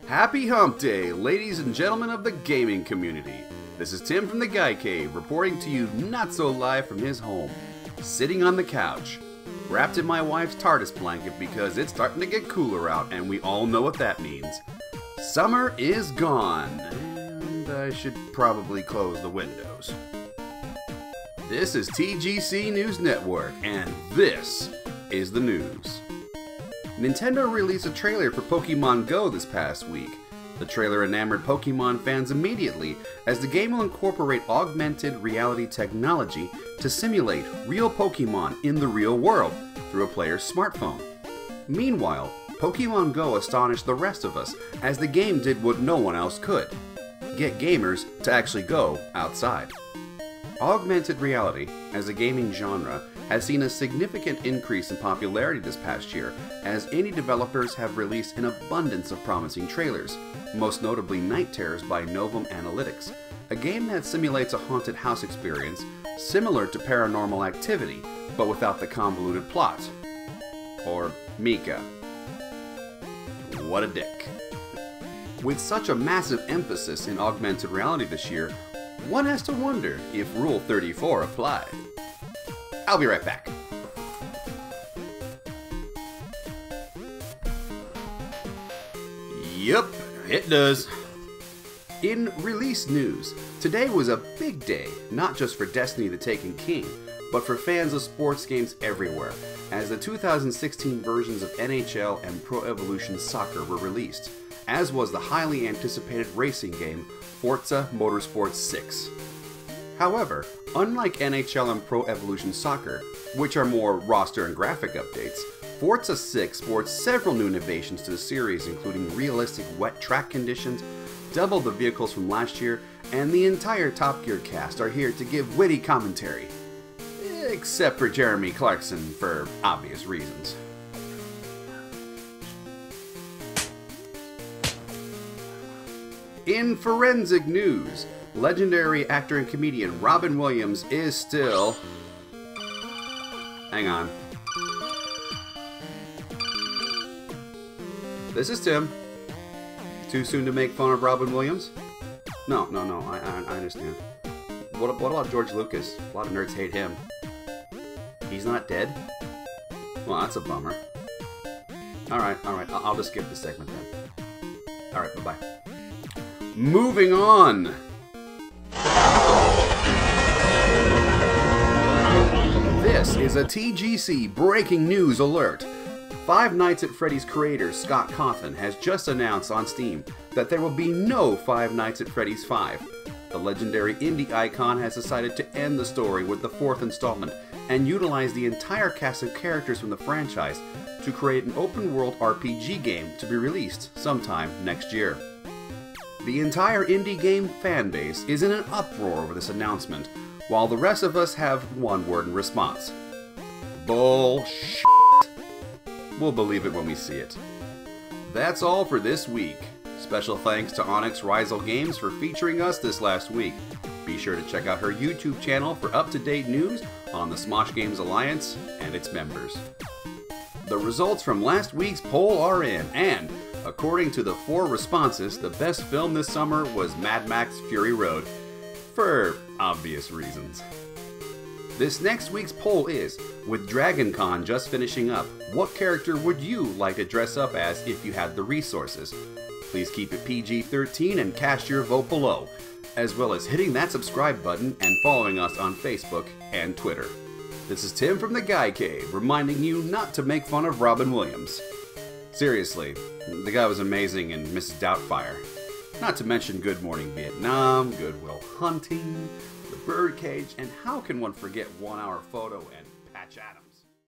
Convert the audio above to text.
Happy Hump Day, ladies and gentlemen of the gaming community. This is Tim from the Guy Cave, reporting to you not so live from his home. Sitting on the couch, wrapped in my wife's TARDIS blanket because it's starting to get cooler out, and we all know what that means. Summer is gone, and I should probably close the windows. This is TGC News Network, and this is the news. Nintendo released a trailer for Pokemon Go this past week. The trailer enamored Pokemon fans immediately, as the game will incorporate augmented reality technology to simulate real Pokemon in the real world through a player's smartphone. Meanwhile, Pokemon Go astonished the rest of us, as the game did what no one else could: get gamers to actually go outside. Augmented reality, as a gaming genre, has seen a significant increase in popularity this past year, as indie developers have released an abundance of promising trailers, most notably Night Terrors by Novum Analytics, a game that simulates a haunted house experience similar to Paranormal Activity, but without the convoluted plot. Or Mika. What a dick. With such a massive emphasis in augmented reality this year, one has to wonder if Rule 34 applied. I'll be right back. Yep, it does. In release news, today was a big day, not just for Destiny the Taken King, but for fans of sports games everywhere, as the 2016 versions of NHL and Pro Evolution Soccer were released, as was the highly anticipated racing game Forza Motorsport 6. However, unlike NHL and Pro Evolution Soccer, which are more roster and graphic updates, Forza 6 sports several new innovations to the series, including realistic wet track conditions, double the vehicles from last year, and the entire Top Gear cast are here to give witty commentary. Except for Jeremy Clarkson, for obvious reasons. In forensic news, legendary actor and comedian Robin Williams is still... Hang on. This is Tim. Too soon to make fun of Robin Williams? No, I understand. What about George Lucas? A lot of nerds hate him. He's not dead? Well, that's a bummer. Alright, I'll just skip this segment then. Alright, bye-bye. Moving on! This is a TGC breaking news alert. Five Nights at Freddy's creator Scott Cawthon has just announced on Steam that there will be no Five Nights at Freddy's 5. The legendary indie icon has decided to end the story with the fourth installment and utilize the entire cast of characters from the franchise to create an open-world RPG game to be released sometime next year. The entire indie game fanbase is in an uproar over this announcement, while the rest of us have one word in response: bullshit. We'll believe it when we see it. That's all for this week. Special thanks to Onyx Rizal Games for featuring us this last week. Be sure to check out her YouTube channel for up-to-date news on the Smosh Games Alliance and its members. The results from last week's poll are in, and according to the 4 responses, the best film this summer was Mad Max Fury Road, for obvious reasons. This next week's poll is, with Dragon Con just finishing up, what character would you like to dress up as if you had the resources? Please keep it PG-13 and cast your vote below, as well as hitting that subscribe button and following us on Facebook and Twitter. This is Tim from the Guy Cave, reminding you not to make fun of Robin Williams. Seriously, the guy was amazing in Mrs. Doubtfire. Not to mention Good Morning Vietnam, Good Will Hunting, The Birdcage, and how can one forget 1 Hour Photo and Patch Adams?